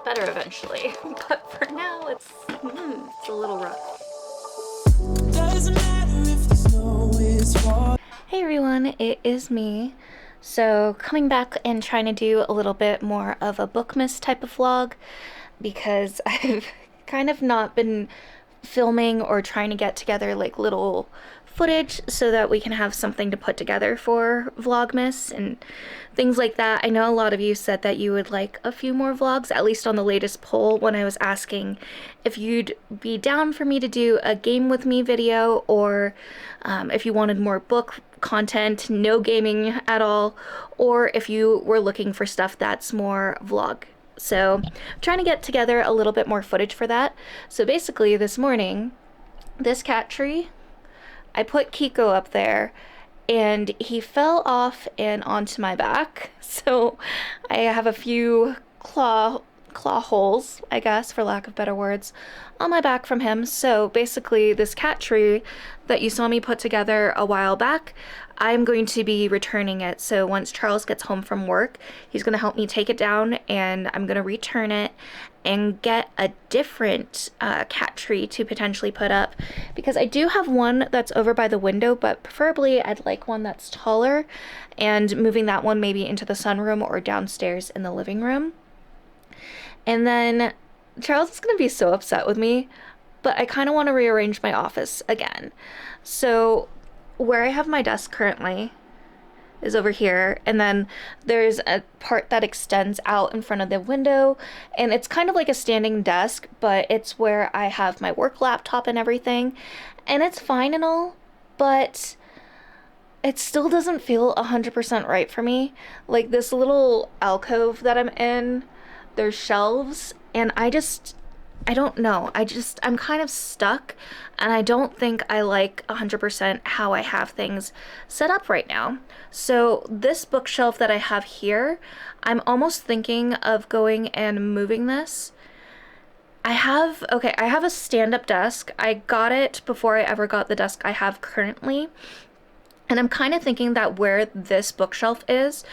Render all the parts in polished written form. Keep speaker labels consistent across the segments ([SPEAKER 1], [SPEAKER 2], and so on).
[SPEAKER 1] better eventually. But for now, it's a little rough. Hey everyone, it is me. So coming back and trying to do a little bit more of a Bookmas type of vlog because I've kind of not been filming or trying to get together like little footage so that we can have something to put together for Vlogmas and things like that. I know a lot of you said that you would like a few more vlogs, at least on the latest poll when I was asking if you'd be down for me to do a game with me video, or if you wanted more book content, no gaming at all, or if you were looking for stuff that's more vlog. So I'm trying to get together a little bit more footage for that. So basically this morning, this cat tree, I put Kiko up there and he fell off and onto my back. So I have a few claw holes, I guess, for lack of better words, on my back from him. So basically this cat tree that you saw me put together a while back, I'm going to be returning it. So once Charles gets home from work, he's going to help me take it down and I'm going to return it and get a different cat tree to potentially put up, because I do have one that's over by the window, but preferably I'd like one that's taller, and moving that one maybe into the sunroom or downstairs in the living room. And then Charles is going to be so upset with me, but I kind of want to rearrange my office again. So where I have my desk currently is over here, and then there's a part that extends out in front of the window, and it's kind of like a standing desk, but it's where I have my work laptop and everything, and it's fine and all, but it still doesn't feel 100% right for me. Like this little alcove that I'm in, there's shelves, and I don't know. I'm kind of stuck, and I don't think I like 100% how I have things set up right now. So this bookshelf that I have here, I'm almost thinking of going and moving this. I have a stand-up desk. I got it before I ever got the desk I have currently, and I'm kind of thinking that where this bookshelf is,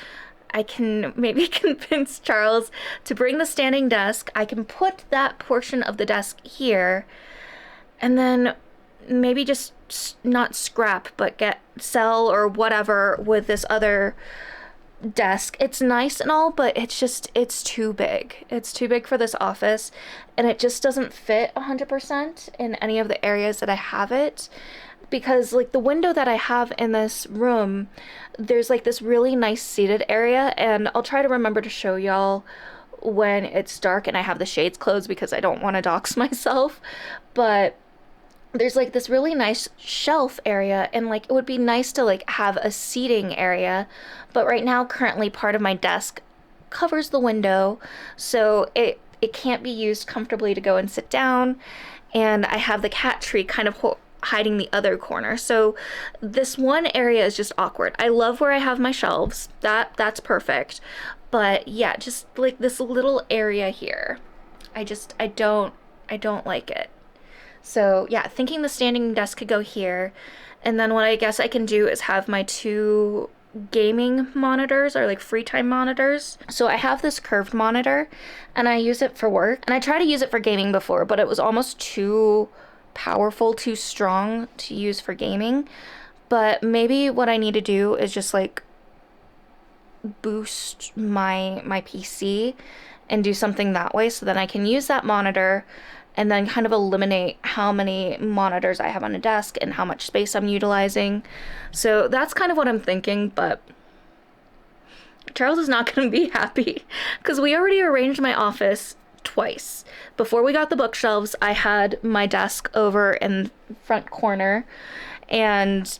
[SPEAKER 1] I can maybe convince Charles to bring the standing desk. I can put that portion of the desk here, and then maybe just not scrap, but sell or whatever with this other desk. It's nice and all, but it's too big. It's too big for this office, and it just doesn't fit 100% in any of the areas that I have it. Because like the window that I have in this room, there's like this really nice seated area, and I'll try to remember to show y'all when it's dark and I have the shades closed because I don't want to dox myself, but there's like this really nice shelf area, and like it would be nice to like have a seating area, but right now currently part of my desk covers the window, so it can't be used comfortably to go and sit down, and I have the cat tree kind of hiding the other corner. So this one area is just awkward. I love where I have my shelves. That's perfect. But yeah, just like this little area here, I don't like it. So yeah, thinking the standing desk could go here. And then what I guess I can do is have my two gaming monitors, or like free time monitors. So I have this curved monitor and I use it for work, and I tried to use it for gaming before, but it was almost too powerful, too strong to use for gaming. But maybe what I need to do is just like boost my PC and do something that way, so that I can use that monitor and then kind of eliminate how many monitors I have on a desk and how much space I'm utilizing. So that's kind of what I'm thinking, but Charles is not going to be happy because we already arranged my office twice. Before we got the bookshelves, I had my desk over in the front corner, and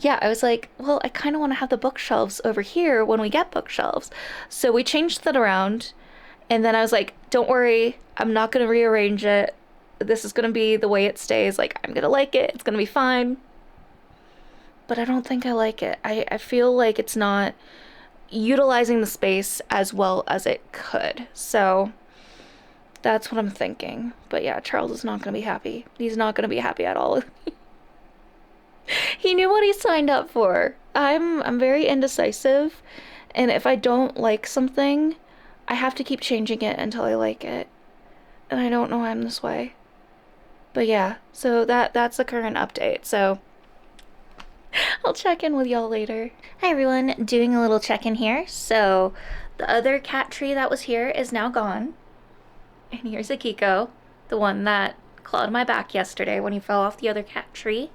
[SPEAKER 1] yeah, I was like, well, I kind of want to have the bookshelves over here when we get bookshelves. So we changed that around, and then I was like, don't worry, I'm not going to rearrange it. This is going to be the way it stays. Like, I'm going to like it. It's going to be fine. But I don't think I like it. I feel like it's not utilizing the space as well as it could. So that's what I'm thinking. But yeah, Charles is not going to be happy. He's not going to be happy at all. He knew what he signed up for. I'm very indecisive, and if I don't like something, I have to keep changing it until I like it. And I don't know why I'm this way. But yeah, so that's the current update. So I'll check in with y'all later. Hi everyone, doing a little check-in here. So the other cat tree that was here is now gone. And here's Akiko, the one that clawed my back yesterday when he fell off the other cat tree.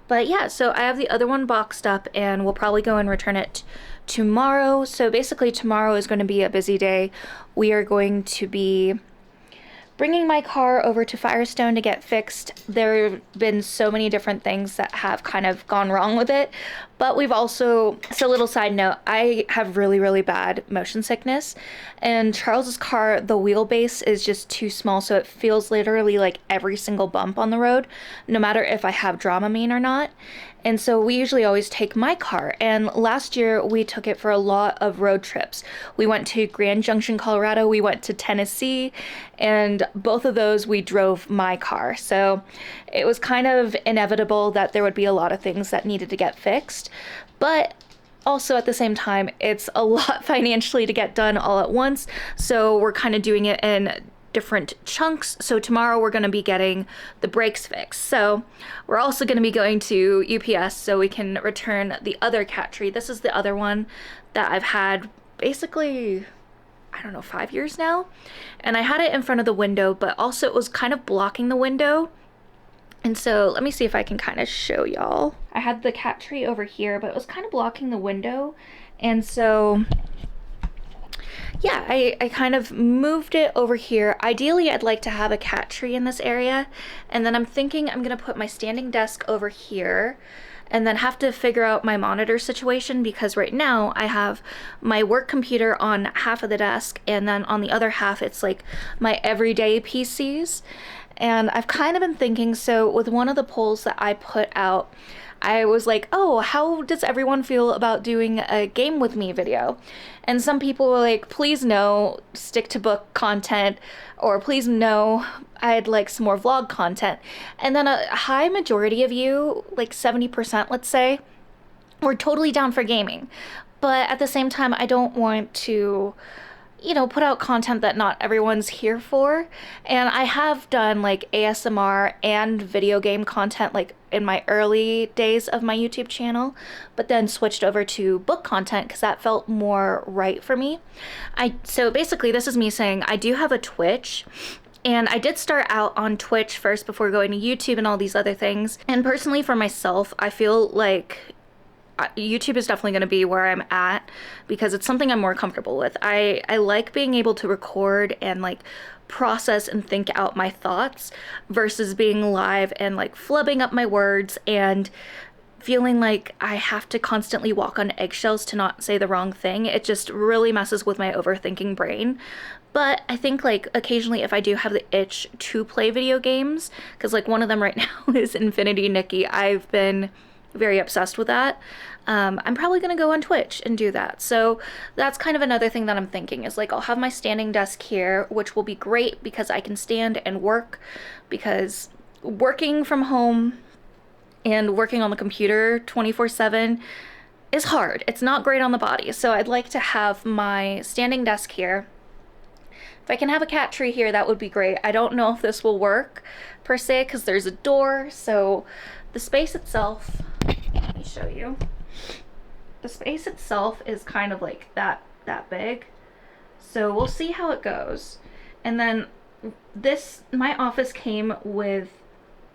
[SPEAKER 1] But yeah, so I have the other one boxed up and we'll probably go and return it tomorrow. So basically tomorrow is going to be a busy day. We are going to be bringing my car over to Firestone to get fixed. There have been so many different things that have kind of gone wrong with it, but we've also, so little side note, I have really, really bad motion sickness, and Charles's car, the wheelbase is just too small, so it feels literally like every single bump on the road, no matter if I have Dramamine or not. And so we usually always take my car, and last year we took it for a lot of road trips. We went to Grand Junction, Colorado, we went to Tennessee, and both of those we drove my car. So it was kind of inevitable that there would be a lot of things that needed to get fixed, but also at the same time, it's a lot financially to get done all at once. So we're kind of doing it in different chunks. So tomorrow we're going to be getting the brakes fixed. So we're also going to be going to UPS so we can return the other cat tree. This is the other one that I've had basically, I don't know, 5 years now. And I had it in front of the window, but also it was kind of blocking the window. And so let me see if I can kind of show y'all. I had the cat tree over here, but it was kind of blocking the window. And so yeah, I kind of moved it over here. Ideally, I'd like to have a cat tree in this area. And then I'm thinking I'm gonna put my standing desk over here and then have to figure out my monitor situation, because right now I have my work computer on half of the desk and then on the other half it's like my everyday PCs. And I've kind of been thinking, so with one of the polls that I put out, I was like, oh, how does everyone feel about doing a game with me video? And some people were like, please no, stick to book content, or please no, I'd like some more vlog content. And then a high majority of you, like 70%, let's say, were totally down for gaming. But at the same time, I don't want to, you know, put out content that not everyone's here for. And I have done like ASMR and video game content like in my early days of my YouTube channel, but then switched over to book content because that felt more right for me. So basically this is me saying I do have a Twitch. And I did start out on Twitch first before going to YouTube and all these other things. And personally for myself, I feel like YouTube is definitely going to be where I'm at because it's something I'm more comfortable with. I like being able to record and like process and think out my thoughts versus being live and like flubbing up my words and feeling like I have to constantly walk on eggshells to not say the wrong thing. It just really messes with my overthinking brain. But I think like occasionally if I do have the itch to play video games, because like one of them right now is Infinity Nikki, I've been very obsessed with that. I'm probably gonna go on Twitch and do that. So that's kind of another thing that I'm thinking is like I'll have my standing desk here, which will be great because I can stand and work, because working from home and working on the computer 24/7 is hard. It's not great on the body. So I'd like to have my standing desk here. If I can have a cat tree here, that would be great. I don't know if this will work per se because there's a door. So the space itself, let me show you. The space itself is kind of like that big. So we'll see how it goes. And then this, my office came with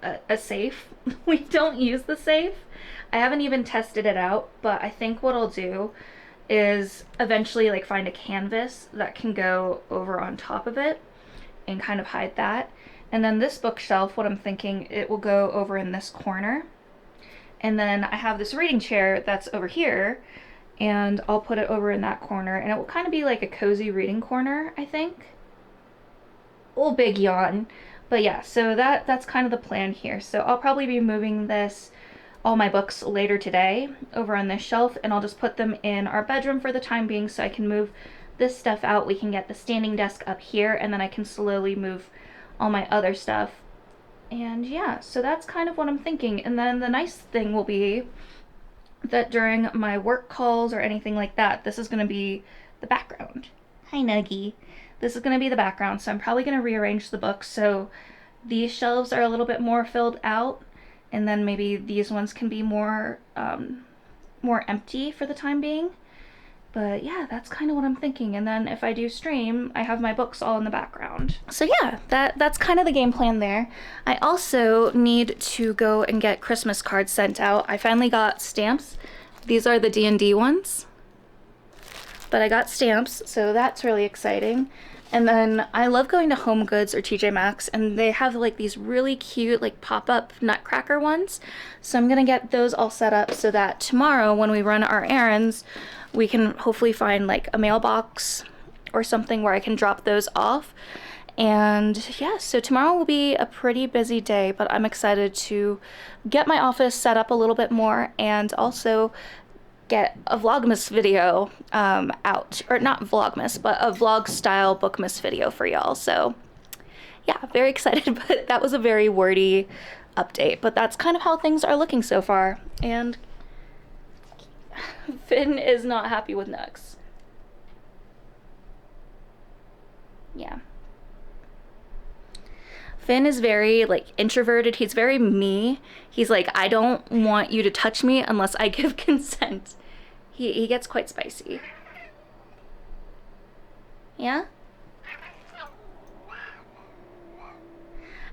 [SPEAKER 1] a safe. We don't use the safe. I haven't even tested it out, but I think what I'll do is eventually like find a canvas that can go over on top of it and kind of hide that. And then this bookshelf, what I'm thinking, it will go over in this corner. And then I have this reading chair that's over here, and I'll put it over in that corner, and it will kind of be like a cozy reading corner, I think. A little big yawn. But yeah, so that's kind of the plan here. So I'll probably be moving all my books later today over on this shelf, and I'll just put them in our bedroom for the time being so I can move this stuff out. We can get the standing desk up here, and then I can slowly move all my other stuff. And yeah, so that's kind of what I'm thinking. And then the nice thing will be that during my work calls or anything like that, this is going to be the background. Hi, Nuggie. This is going to be the background, so I'm probably going to rearrange the books so these shelves are a little bit more filled out, and then maybe these ones can be more more empty for the time being. But yeah, that's kind of what I'm thinking. And then if I do stream, I have my books all in the background. So yeah, that's kind of the game plan there. I also need to go and get Christmas cards sent out. I finally got stamps. These are the D&D ones. But I got stamps, so that's really exciting. And then I love going to Home Goods or TJ Maxx, and they have like these really cute like pop-up nutcracker ones. So I'm gonna get those all set up so that tomorrow when we run our errands, we can hopefully find like a mailbox or something where I can drop those off. And yeah, so tomorrow will be a pretty busy day, but I'm excited to get my office set up a little bit more and also get a Vlogmas video out, or not Vlogmas, but a vlog style Bookmas video for y'all. So yeah, very excited, but that was a very wordy update, but that's kind of how things are looking so far. And Finn is not happy with Nugs. Yeah. Finn is very like introverted. He's very me. He's like, I don't want you to touch me unless I give consent. He gets quite spicy. Yeah?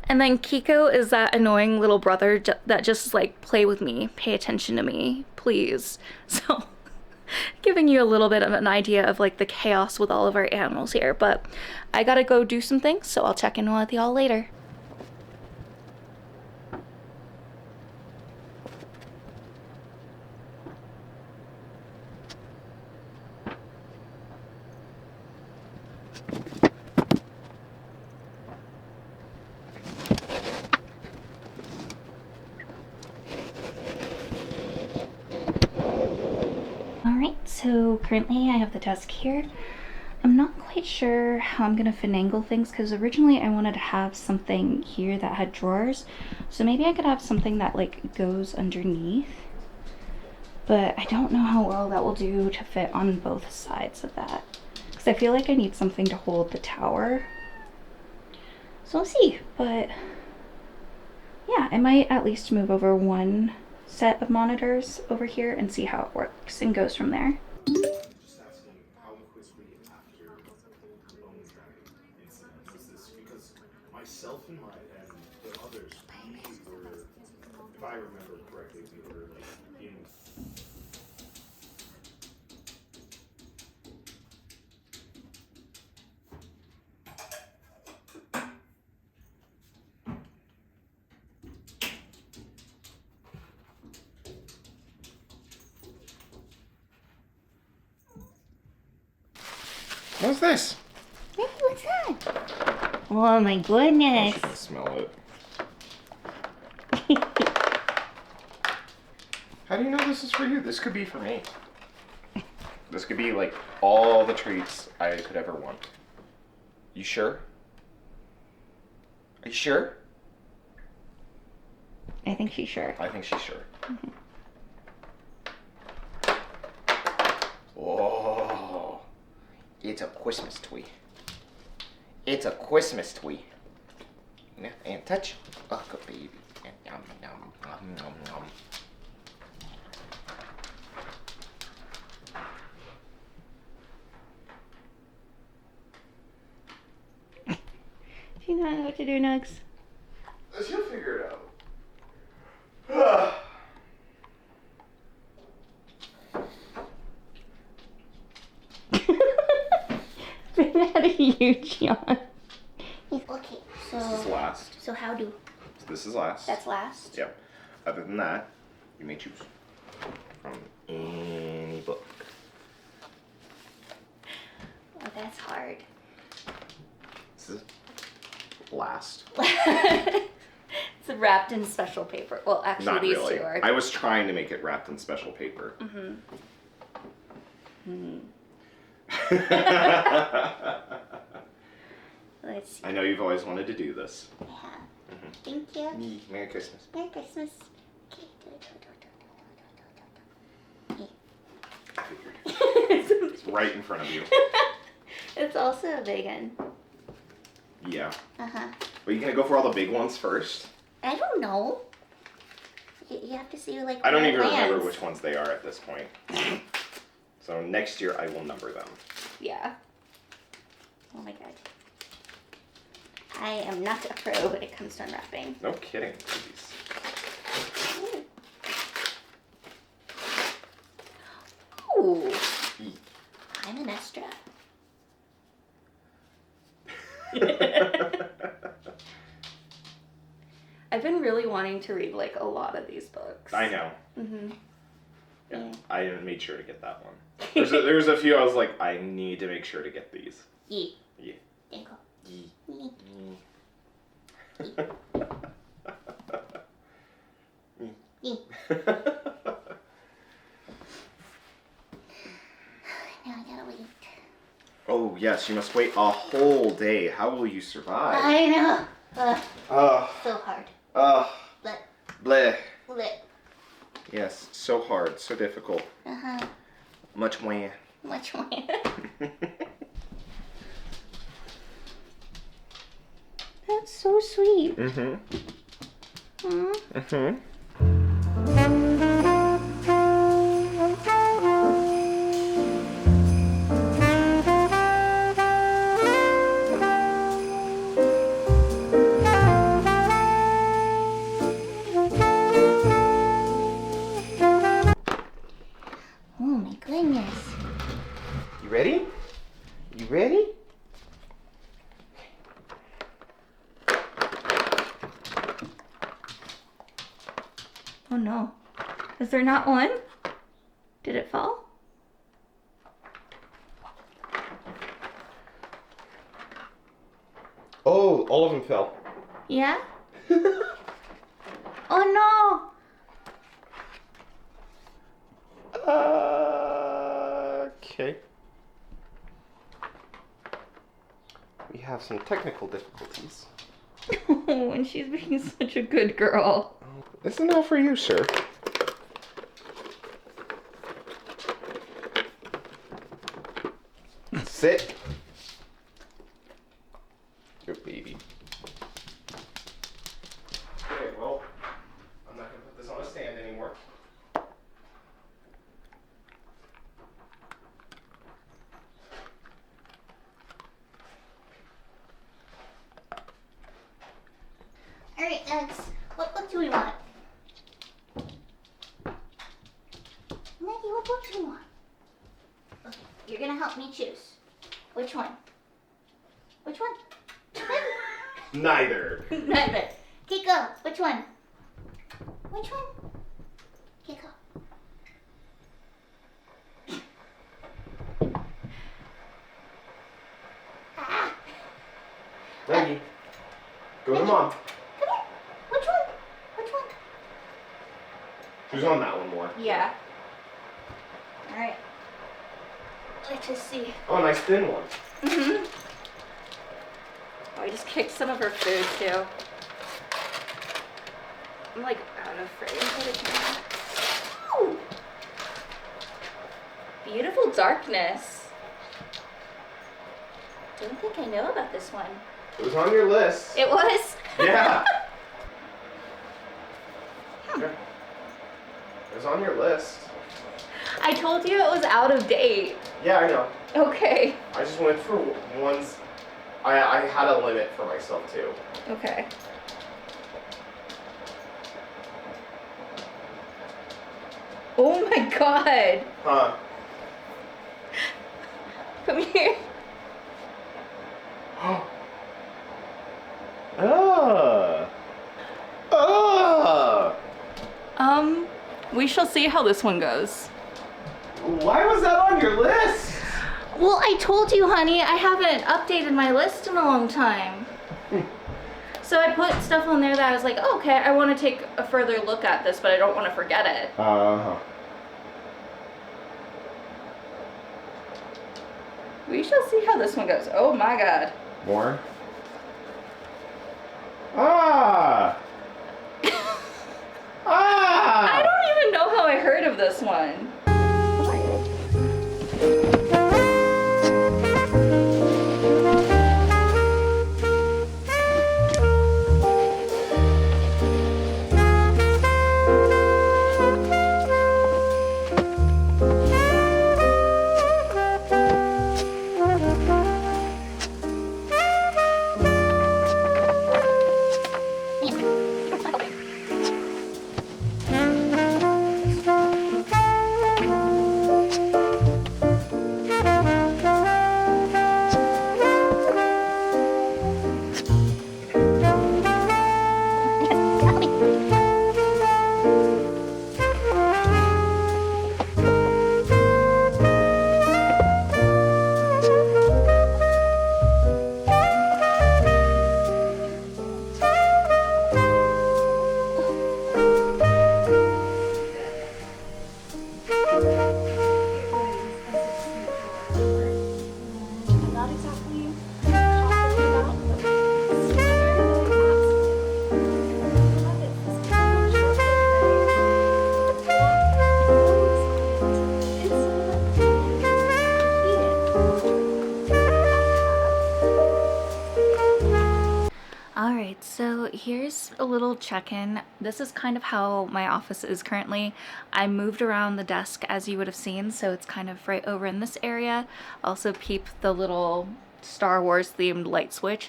[SPEAKER 1] And then Kiko is that annoying little brother that just like, play with me, pay attention to me, please. So giving you a little bit of an idea of like the chaos with all of our animals here, but I gotta go do some things, so I'll check in with y'all later. Alright, so currently I have the desk here. I'm not quite sure how I'm gonna finagle things because originally I wanted to have something here that had drawers. So maybe I could have something that like goes underneath. But I don't know how well that will do to fit on both sides of that. Because I feel like I need something to hold the tower. So we'll see, but yeah, I might at least move over one set of monitors over here and see how it works and goes from there.
[SPEAKER 2] Just asking how quickly after the bone dragging incident was this, because myself and the others, we were, if I remember correctly, we were like in.
[SPEAKER 3] What's this?
[SPEAKER 1] Hey, what's that? Oh my goodness.
[SPEAKER 3] I can smell it. How do you know this is for you? This could be for me. This could be like all the treats I could ever want. You sure? Are you sure?
[SPEAKER 1] I think she's sure.
[SPEAKER 3] I think she's sure. Oh, it's a Christmas tree. It's a Christmas tree. And touch. Oh, good baby. And yum, yum, yum, yum, yum.
[SPEAKER 1] Do you not know what to do, Nugs?
[SPEAKER 3] She'll figure it out.
[SPEAKER 1] Finn had a huge yawn.
[SPEAKER 4] Okay,
[SPEAKER 3] This is last.
[SPEAKER 4] so how do?
[SPEAKER 3] So this is last.
[SPEAKER 4] That's last.
[SPEAKER 3] Yep. Other than that, you may choose from any book.
[SPEAKER 4] Oh, that's hard.
[SPEAKER 3] This is last.
[SPEAKER 1] It's wrapped in special paper. Well, actually,
[SPEAKER 3] Not
[SPEAKER 1] these
[SPEAKER 3] really.
[SPEAKER 1] two are.
[SPEAKER 3] I was trying to make it wrapped in special paper.
[SPEAKER 4] Let's see.
[SPEAKER 3] I know you've always wanted to do this.
[SPEAKER 4] Yeah. Thank you.
[SPEAKER 3] Merry Christmas.
[SPEAKER 4] Merry Christmas. Okay.
[SPEAKER 3] I figured. It's right in front of you.
[SPEAKER 4] It's also a big one.
[SPEAKER 3] Yeah.
[SPEAKER 4] Uh-huh.
[SPEAKER 3] Are you gonna go for all the big ones first?
[SPEAKER 4] I don't know. You have to see, like,
[SPEAKER 3] I don't
[SPEAKER 4] where it
[SPEAKER 3] even remember
[SPEAKER 4] lands.
[SPEAKER 3] which ones they are at this point. So next year I will number them.
[SPEAKER 4] Yeah. Oh my god. I am not a pro when it comes to unwrapping.
[SPEAKER 3] No kidding, please.
[SPEAKER 4] Ooh. I'm an extra. I've been really wanting to read, like, a lot of these books.
[SPEAKER 3] I know.
[SPEAKER 4] Mm-hmm.
[SPEAKER 3] Yeah, I made sure to get that one. There's a few I was like, I need to make sure to get these.
[SPEAKER 4] Yee.
[SPEAKER 3] Yeah.
[SPEAKER 4] Dingle.
[SPEAKER 3] Yee.
[SPEAKER 4] Yee. Yee. Now I gotta wait.
[SPEAKER 3] Oh yes, you must wait a whole day. How will you survive?
[SPEAKER 4] I know.
[SPEAKER 3] Ugh.
[SPEAKER 4] So hard.
[SPEAKER 3] Ugh.
[SPEAKER 4] Bleh.
[SPEAKER 3] Bleh.
[SPEAKER 4] Bleh.
[SPEAKER 3] Yes, so hard, so difficult.
[SPEAKER 4] Uh-huh.
[SPEAKER 3] Much more.
[SPEAKER 4] Much more. That's so sweet.
[SPEAKER 3] Mm-hmm.
[SPEAKER 4] Mm.
[SPEAKER 3] Mm-hmm.
[SPEAKER 4] Oh my goodness.
[SPEAKER 3] You ready? You ready?
[SPEAKER 1] Oh no. Is there not one? Did it fall?
[SPEAKER 3] Oh, all of them fell.
[SPEAKER 1] Yeah? Oh
[SPEAKER 3] Okay. We have some technical difficulties.
[SPEAKER 1] no! And she's being such a good girl.
[SPEAKER 3] This is not for you, sir. Sit. Good baby. Okay, well, I'm not gonna put this on a stand anymore.
[SPEAKER 4] Alright, Alex. What book do we want? Maggie, what book do we want? Okay, you're gonna help me choose. Which one? Which one?
[SPEAKER 3] Neither.
[SPEAKER 4] Neither. Kiko, which one? Which one? Kiko. Ah!
[SPEAKER 3] Maggie, go to mom.
[SPEAKER 4] Come here. Which one? Which one?
[SPEAKER 3] Who's on that one more?
[SPEAKER 1] Yeah.
[SPEAKER 4] Alright. Let's just see.
[SPEAKER 3] Oh, nice thin one.
[SPEAKER 1] Mm-hmm. Oh, I just kicked some of her food too. I'm like out of frame for the camera.
[SPEAKER 4] Ooh.
[SPEAKER 1] Beautiful darkness.
[SPEAKER 4] Don't think I know about this one.
[SPEAKER 3] It was on your list.
[SPEAKER 1] It was.
[SPEAKER 3] Yeah. Yeah. It was on your list.
[SPEAKER 1] I told you it was out of date.
[SPEAKER 3] Yeah, I know.
[SPEAKER 1] Okay.
[SPEAKER 3] I just went for ones. I had a limit for myself too.
[SPEAKER 1] Okay. Oh my god.
[SPEAKER 3] Huh.
[SPEAKER 1] Come here. We shall see how this one goes.
[SPEAKER 3] Why was that on your list?
[SPEAKER 1] Well, I told you, honey, I haven't updated my list in a long time. So I put stuff on there that I was like, oh, okay, I want to take a further look at this, but I don't want to forget it. We shall see how this one goes. Oh my god.
[SPEAKER 3] More? Ah!
[SPEAKER 1] I don't even know how I heard of this one. just a little check-in. This is kind of how my office is currently. I moved around the desk as you would have seen, so it's kind of right over in this area. Also peep the little Star Wars themed light switch.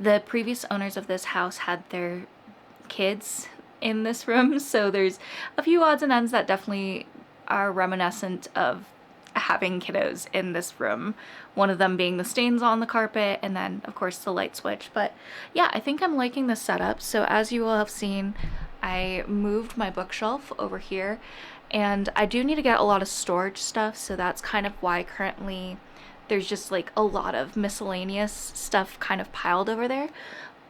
[SPEAKER 1] The previous owners of this house had their kids in this room, so there's a few odds and ends that definitely are reminiscent of having kiddos in this room. One of them being the stains on the carpet, and then of course the light switch. But yeah, I think I'm liking the setup. So as you will have seen, I moved my bookshelf over here, and I do need to get a lot of storage stuff, so that's kind of why currently there's just like a lot of miscellaneous stuff kind of piled over there.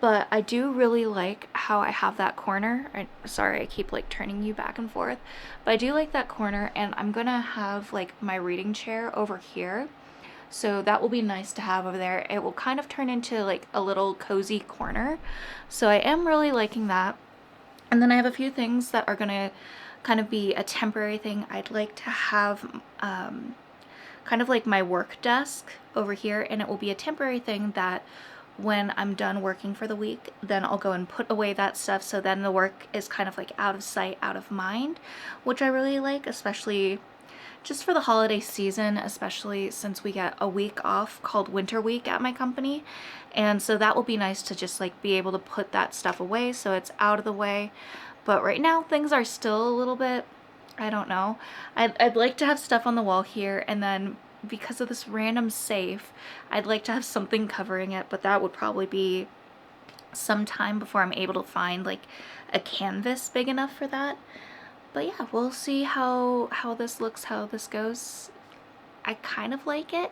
[SPEAKER 1] But I do really like how I have that corner. Sorry, I keep like turning you back and forth. But I do like that corner, and I'm gonna have like my reading chair over here. So that will be nice to have over there. It will kind of turn into like a little cozy corner. So I am really liking that. And then I have a few things that are gonna kind of be a temporary thing. I'd like to have kind of like my work desk over here, and it will be a temporary thing that when I'm done working for the week, then I'll go and put away that stuff, so then the work is kind of like out of sight, out of mind, which I really like, especially just for the holiday season, especially since we get a week off called Winter Week at my company. And so that will be nice to just like be able to put that stuff away so it's out of the way. But right now things are still a little bit, I don't know. I'd like to have stuff on the wall here, and then because of this random safe, I'd like to have something covering it, but that would probably be some time before I'm able to find like a canvas big enough for that. But yeah, we'll see how this looks, how this goes. I kind of like it.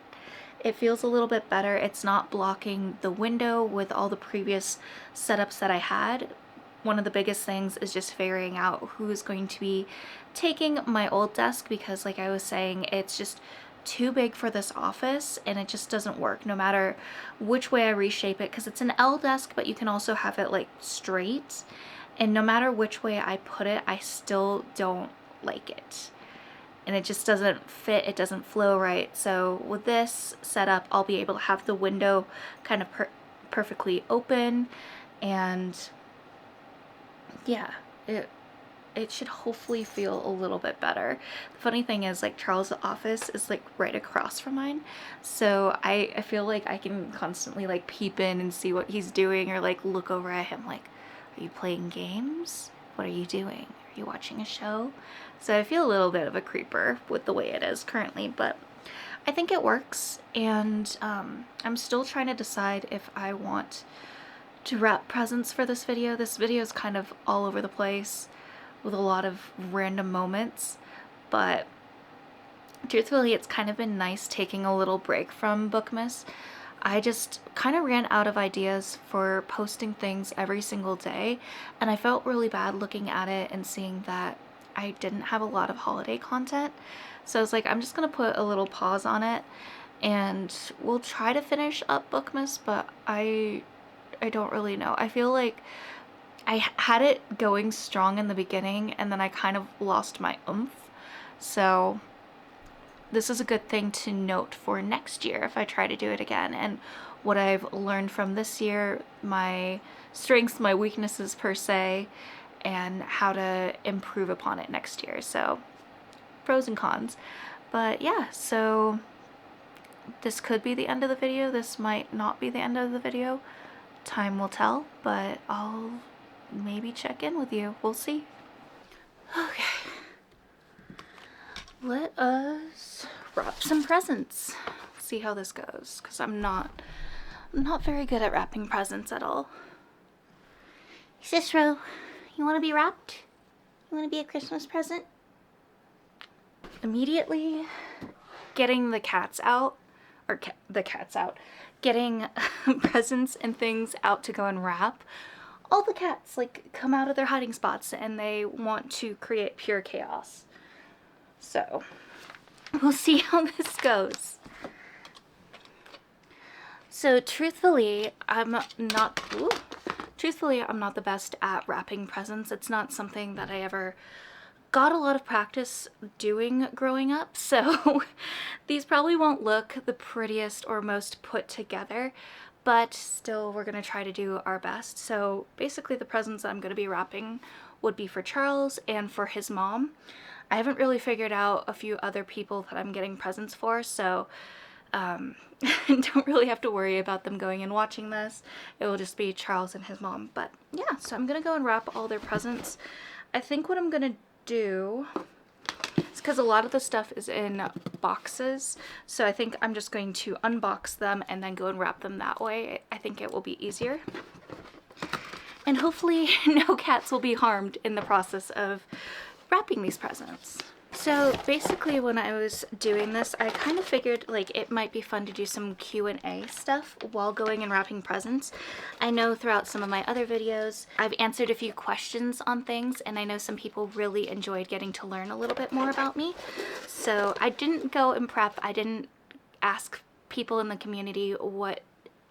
[SPEAKER 1] It feels a little bit better. It's not blocking the window with all the previous setups that I had. One of the biggest things is just figuring out who's going to be taking my old desk, because like I was saying, it's just too big for this office and it just doesn't work no matter which way I reshape it, because it's an L desk, but you can also have it like straight, and no matter which way I put it, I still don't like it, and it just doesn't fit, it doesn't flow right. So with this setup, I'll be able to have the window kind of perfectly open, and yeah, it should hopefully feel a little bit better. The funny thing is, like, Charles' office is like right across from mine, so I feel like I can constantly like peep in and see what he's doing, or like look over at him like, are you playing games? What are you doing? Are you watching a show? So I feel a little bit of a creeper with the way it is currently, but I think it works. And I'm still trying to decide if I want to wrap presents for this video. This video is kind of all over the place with a lot of random moments, but truthfully it's kind of been nice taking a little break from Bookmas. I just kind of ran out of ideas for posting things every single day, and I felt really bad looking at it and seeing that I didn't have a lot of holiday content. So I was like, I'm just gonna put a little pause on it, and we'll try to finish up Bookmas, but I don't really know. I feel like I had it going strong in the beginning, and then I kind of lost my oomph. So this is a good thing to note for next year if I try to do it again, and what I've learned from this year, my strengths, my weaknesses per se, and how to improve upon it next year. So pros and cons. But yeah, so this could be the end of the video. This might not be the end of the video. Time will tell, but I'll maybe check in with you. We'll see. Okay. Let us wrap some presents. See how this goes, because I'm not very good at wrapping presents at all.
[SPEAKER 4] Cicero, you want to be wrapped? You want to be a Christmas present?
[SPEAKER 1] Immediately getting the cats out, or the cats out, getting presents and things out to go and wrap, all the cats like come out of their hiding spots and they want to create pure chaos. So we'll see how this goes. So truthfully, I'm not the best at wrapping presents. It's not something that I ever got a lot of practice doing growing up, so these probably won't look the prettiest or most put together, but still we're gonna try to do our best. So basically the presents I'm gonna be wrapping would be for Charles and for his mom. I haven't really figured out a few other people that I'm getting presents for, so don't really have to worry about them going and watching this. It will just be Charles and his mom. But yeah, so I'm gonna go and wrap all their presents. I think what I'm gonna do is, because a lot of the stuff is in boxes, so I think I'm just going to unbox them and then go and wrap them that way. I think it will be easier. And hopefully no cats will be harmed in the process of wrapping these presents. So basically when I was doing this, I kind of figured like it might be fun to do some Q&A stuff while going and wrapping presents. I know throughout some of my other videos, I've answered a few questions on things, and I know some people really enjoyed getting to learn a little bit more about me. So I didn't go and prep. I didn't ask people in the community what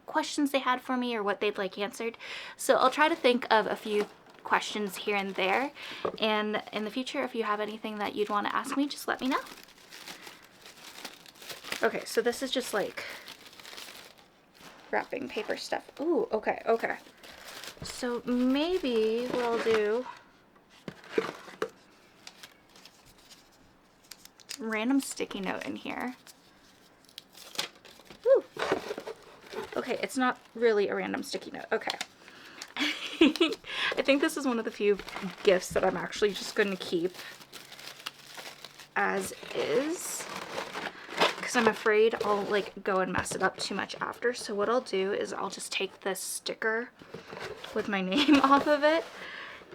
[SPEAKER 1] questions they had for me or what they'd like answered. So I'll try to think of a few questions here and there, and in the future if you have anything that you'd want to ask me, just let me know. Okay, so this is just like wrapping paper stuff. Ooh, okay. So maybe what I'll do, random sticky note in here. Ooh. Okay, it's not really a random sticky note. Okay. I think this is one of the few gifts that I'm actually just going to keep as is, because I'm afraid I'll like go and mess it up too much after. So what I'll do is I'll just take this sticker with my name off of it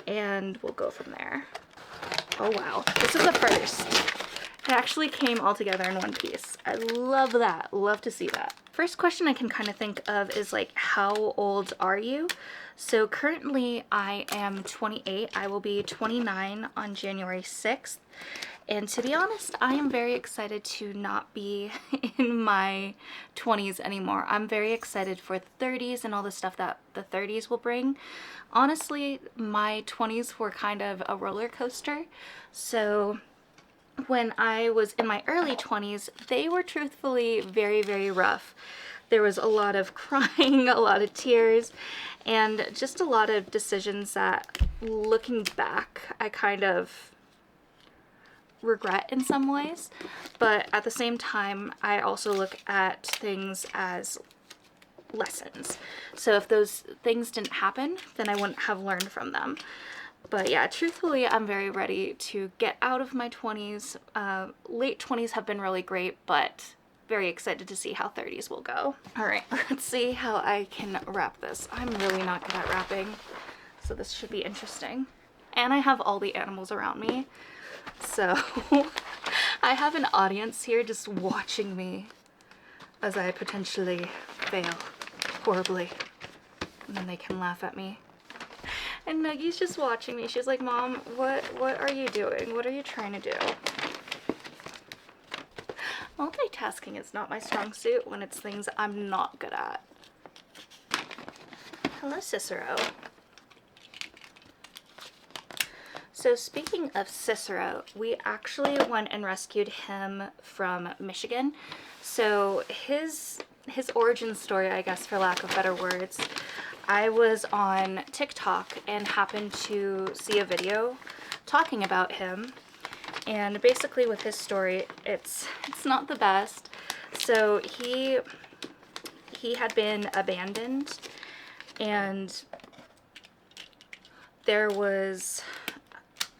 [SPEAKER 1] and we'll go from there. Oh wow, this is the first. It actually came all together in one piece. I love that. Love to see that. First question I can kind of think of is like, how old are you? So currently I am 28. I will be 29 on January 6th. And to be honest, I am very excited to not be in my 20s anymore. I'm very excited for the 30s and all the stuff that the 30s will bring. Honestly, my 20s were kind of a roller coaster. So when I was in my early 20s, they were truthfully very, very rough. There was a lot of crying, a lot of tears, and just a lot of decisions that, looking back, I kind of regret in some ways. But at the same time, I also look at things as lessons. So if those things didn't happen, then I wouldn't have learned from them. But yeah, truthfully, I'm very ready to get out of my 20s. Late 20s have been really great, but very excited to see how 30s will go. All right, let's see how I can wrap this. I'm really not good at wrapping, so this should be interesting. And I have all the animals around me, so I have an audience here just watching me as I potentially fail horribly, and then they can laugh at me. And Nuggie's just watching me. She's like, Mom, what are you doing? What are you trying to do? Multitasking is not my strong suit when it's things I'm not good at. Hello, Cicero. So speaking of Cicero, we actually went and rescued him from Michigan. So his origin story, I guess, for lack of better words, I was on TikTok and happened to see a video talking about him. And basically with his story, it's not the best. So he had been abandoned, and there was,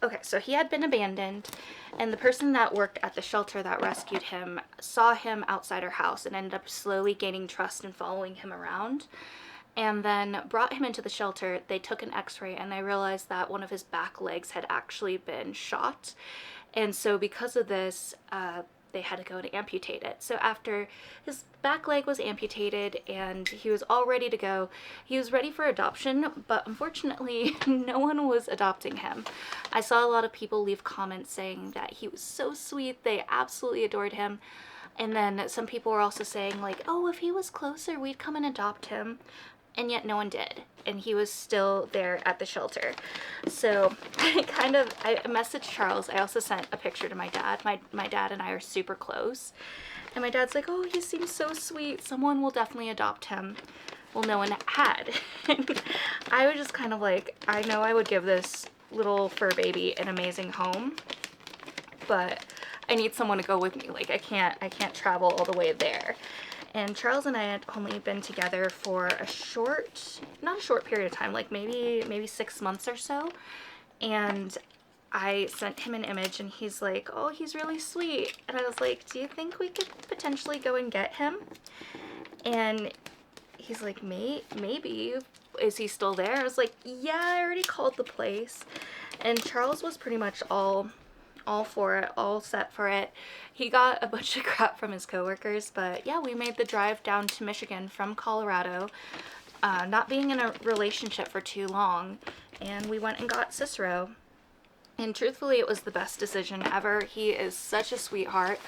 [SPEAKER 1] okay, so he had been abandoned, and the person that worked at the shelter that rescued him saw him outside her house and ended up slowly gaining trust and following him around, and then brought him into the shelter. They took an x-ray and they realized that one of his back legs had actually been shot. And so because of this, they had to go and amputate it. So after his back leg was amputated and he was all ready to go, he was ready for adoption, but unfortunately no one was adopting him. I saw a lot of people leave comments saying that he was so sweet, they absolutely adored him. And then some people were also saying like, oh, if he was closer, we'd come and adopt him. And yet no one did, and he was still there at the shelter. So I messaged Charles. I also sent a picture to my dad. My dad and I are super close, and my dad's like, oh, he seems so sweet, someone will definitely adopt him. Well, no one had. And I was just kind of like, I know I would give this little fur baby an amazing home, but I need someone to go with me. Like I can't travel all the way there. And Charles and I had only been together for a short, not a short period of time, like maybe 6 months or so. And I sent him an image and he's like, oh, he's really sweet. And I was like, do you think we could potentially go and get him? And he's like, maybe. Is he still there? I was like, yeah, I already called the place. And Charles was pretty much all for it, all set for it. He got a bunch of crap from his coworkers, but yeah, we made the drive down to Michigan from Colorado, not being in a relationship for too long, and we went and got Cicero. And truthfully, it was the best decision ever. He is such a sweetheart.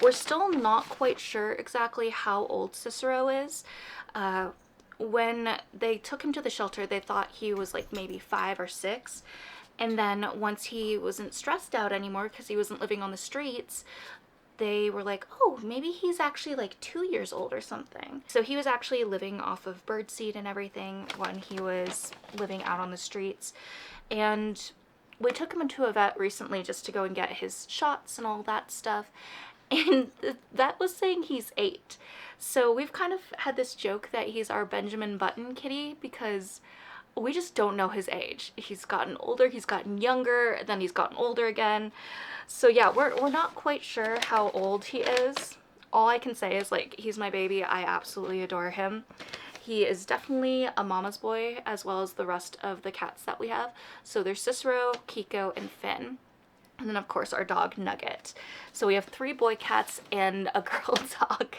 [SPEAKER 1] We're still not quite sure exactly how old Cicero is. When they took him to the shelter, they thought he was like maybe 5 or 6. And then once he wasn't stressed out anymore because he wasn't living on the streets, they were like, oh, maybe he's actually like 2 years old or something. So he was actually living off of birdseed and everything when he was living out on the streets. And we took him into a vet recently just to go and get his shots and all that stuff. And that was saying he's 8. So we've kind of had this joke that he's our Benjamin Button kitty because we just don't know his age. He's gotten older, he's gotten younger, then he's gotten older again. So yeah, we're not quite sure how old he is. All I can say is like, he's my baby. I absolutely adore him. He is definitely a mama's boy as well as the rest of the cats that we have. So there's Cicero, Kiko, and Finn. And then of course our dog Nugget. So we have 3 boy cats and a girl dog.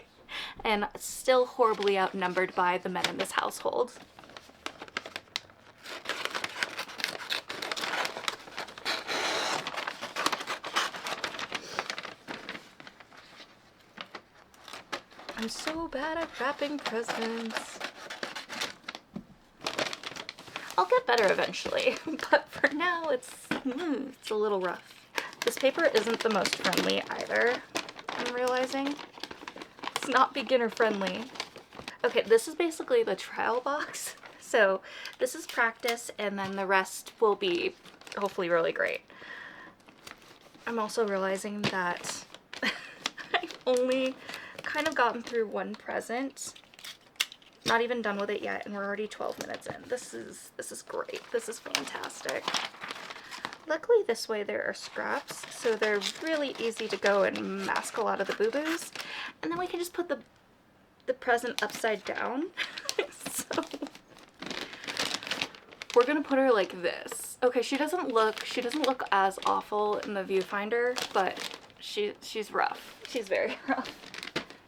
[SPEAKER 1] And still horribly outnumbered by the men in this household. I'm so bad at wrapping presents. I'll get better eventually, but for now it's a little rough. This paper isn't the most friendly either, I'm realizing. It's not beginner friendly. Okay, this is basically the trial box. So this is practice and then the rest will be hopefully really great. I'm also realizing that I've only kind of gotten through one present, not even done with it yet, and we're already 12 minutes in. This is great. This is fantastic. Luckily this way there are scraps, so they're really easy to go and mask a lot of the boo-boos, and then we can just put the present upside down. So we're gonna put her like this. Okay, she doesn't look as awful in the viewfinder, but she's rough. She's very rough.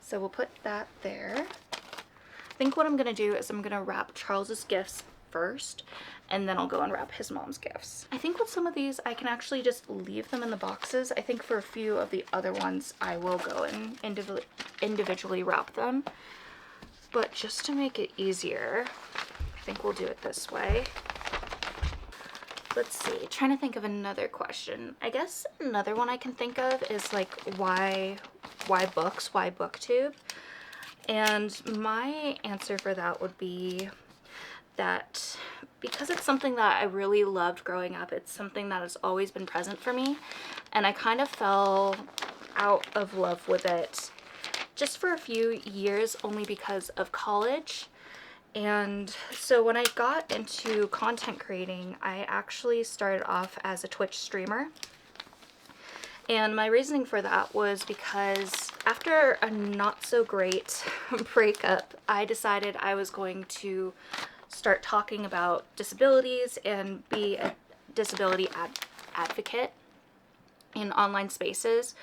[SPEAKER 1] So we'll put that there. I think what I'm gonna do is I'm gonna wrap Charles's gifts first, and then I'll go and wrap his mom's gifts. I think with some of these, I can actually just leave them in the boxes. I think for a few of the other ones, I will go and individually wrap them. But just to make it easier, I think we'll do it this way. Let's see, trying to think of another question. I guess another one I can think of is like, why books? Why booktube? And my answer for that would be that because it's something that I really loved growing up, it's something that has always been present for me, and I kind of fell out of love with it just for a few years only because of college. And so when I got into content creating, I actually started off as a Twitch streamer. And my reasoning for that was because after a not so great breakup, I decided I was going to start talking about disabilities and be a disability advocate in online spaces.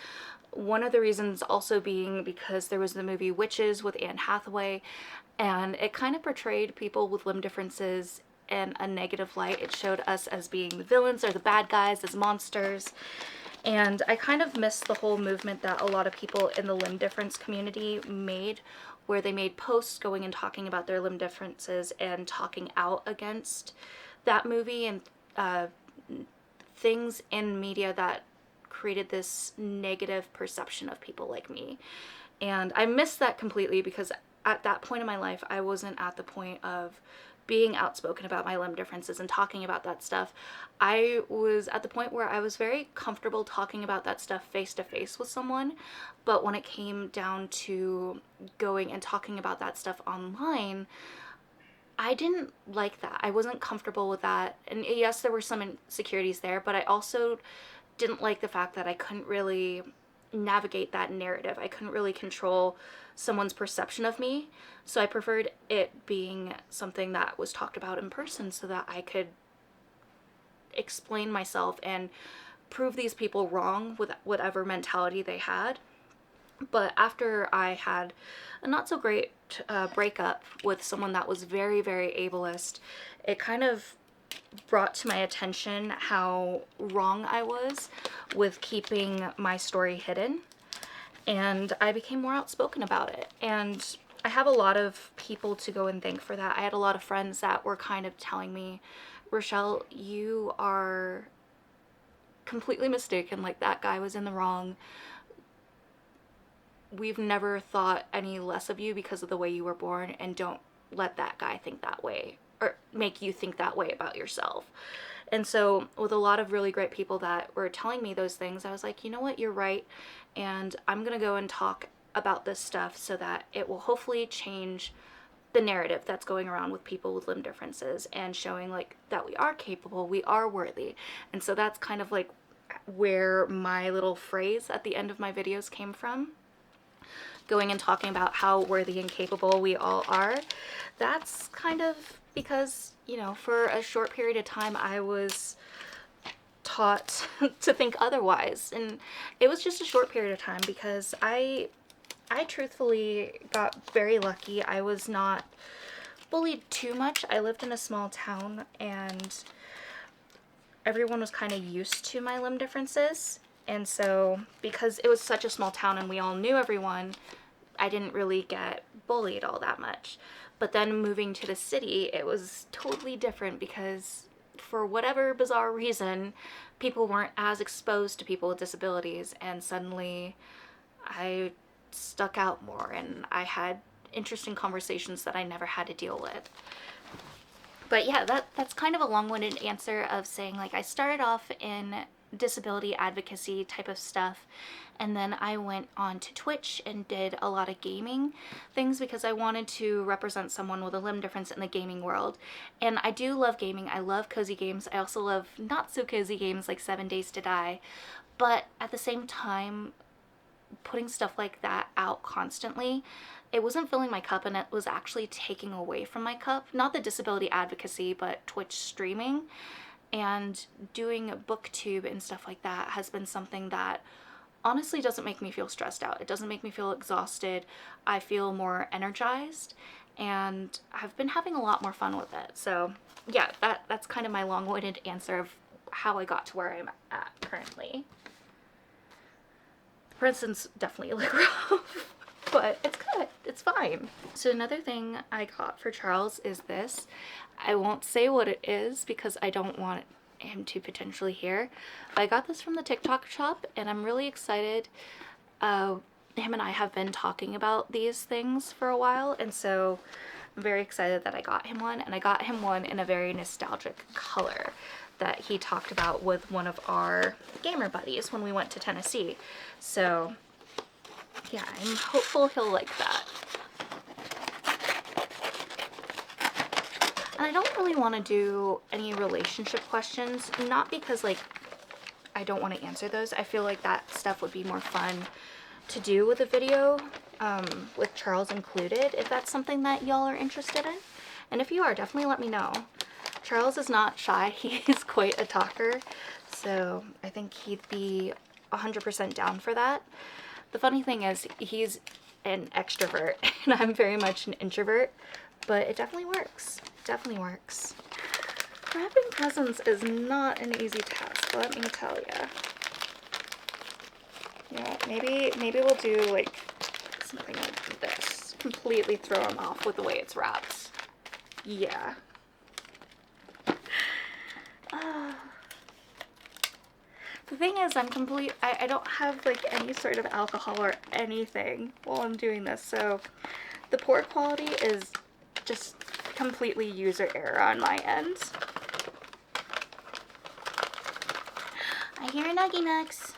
[SPEAKER 1] One of the reasons also being because there was the movie Witches with Anne Hathaway, and it kind of portrayed people with limb differences in a negative light. It showed us as being the villains or the bad guys, as monsters. And I kind of missed the whole movement that a lot of people in the limb difference community made, where they made posts going and talking about their limb differences and talking out against that movie and things in media that created this negative perception of people like me. And I missed that completely because at that point in my life, I wasn't at the point of being outspoken about my limb differences and talking about that stuff. I was at the point where I was very comfortable talking about that stuff face to face with someone, but when it came down to going and talking about that stuff online, I didn't like that. I wasn't comfortable with that. And yes, there were some insecurities there, but I also didn't like the fact that I couldn't really navigate that narrative. I couldn't really control someone's perception of me. So I preferred it being something that was talked about in person so that I could explain myself and prove these people wrong with whatever mentality they had. But after I had a not so great breakup with someone that was very, very ableist, it kind of brought to my attention how wrong I was with keeping my story hidden. And I became more outspoken about it. And I have a lot of people to go and thank for that. I had a lot of friends that were kind of telling me, Rochelle, you are completely mistaken. Like, that guy was in the wrong. We've never thought any less of you because of the way you were born, and don't let that guy think that way or make you think that way about yourself. And so with a lot of really great people that were telling me those things, I was like, you know what, you're right. And I'm going to go and talk about this stuff so that it will hopefully change the narrative that's going around with people with limb differences, and showing like that we are capable, we are worthy. And so that's kind of like where my little phrase at the end of my videos came from, going and talking about how worthy and capable we all are. That's kind of because, you know, for a short period of time I was taught to think otherwise, and it was just a short period of time because I truthfully got very lucky. I was not bullied too much. I lived in a small town and everyone was kind of used to my limb differences. And so because it was such a small town and we all knew everyone, I didn't really get bullied all that much. But then moving to the city, it was totally different because for whatever bizarre reason, people weren't as exposed to people with disabilities, and suddenly I stuck out more and I had interesting conversations that I never had to deal with. But yeah, that's kind of a long-winded answer of saying, like, I started off in disability advocacy type of stuff, and then I went on to Twitch and did a lot of gaming things because I wanted to represent someone with a limb difference in the gaming world. And I do love gaming. I love cozy games. I also love not so cozy games like 7 Days to Die. But at the same time, putting stuff like that out constantly, it wasn't filling my cup, and it was actually taking away from my cup. Not the disability advocacy, but Twitch streaming and doing booktube and stuff like that has been something that honestly doesn't make me feel stressed out. It doesn't make me feel exhausted. I feel more energized, and I've been having a lot more fun with it. So yeah, that's kind of my long-winded answer of how I got to where I'm at currently. For instance, definitely look rough, but it's good. It's fine. So another thing I got for Charles is this. I won't say what it is because I don't want him to potentially hear. But I got this from the TikTok shop, and I'm really excited. Him and I have been talking about these things for a while, and so I'm very excited that I got him one. And I got him one in a very nostalgic color that he talked about with one of our gamer buddies when we went to Tennessee. So yeah, I'm hopeful he'll like that. And I don't really want to do any relationship questions, not because like I don't want to answer those. I feel like that stuff would be more fun to do with a video, with Charles included, if that's something that y'all are interested in. And if you are, definitely let me know. Charles is not shy. He's quite a talker, so I think he'd be 100% down for that. The funny thing is, he's an extrovert, and I'm very much an introvert, but it definitely works. It definitely works. Wrapping presents is not an easy task, let me tell ya. Yeah, maybe we'll do like something like this. Completely throw him off with the way it's wrapped. Yeah. The thing is, I don't have like any sort of alcohol or anything while I'm doing this, so the pour quality is just completely user error on my end.
[SPEAKER 4] I hear Nuggy Nugs.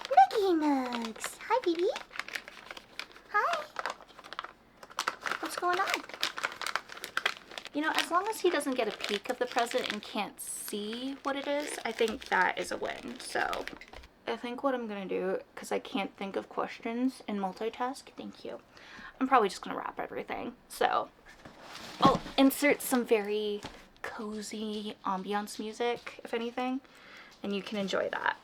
[SPEAKER 4] Nuggy Nugs. Hi, baby. Hi. What's going on?
[SPEAKER 1] You know, as long as he doesn't get a peek of the present and can't see what it is, I think that is a win. So I think what I'm gonna do, because I can't think of questions and multitask, thank you, I'm probably just gonna wrap everything. So I'll insert some very cozy ambiance music, if anything, and you can enjoy that.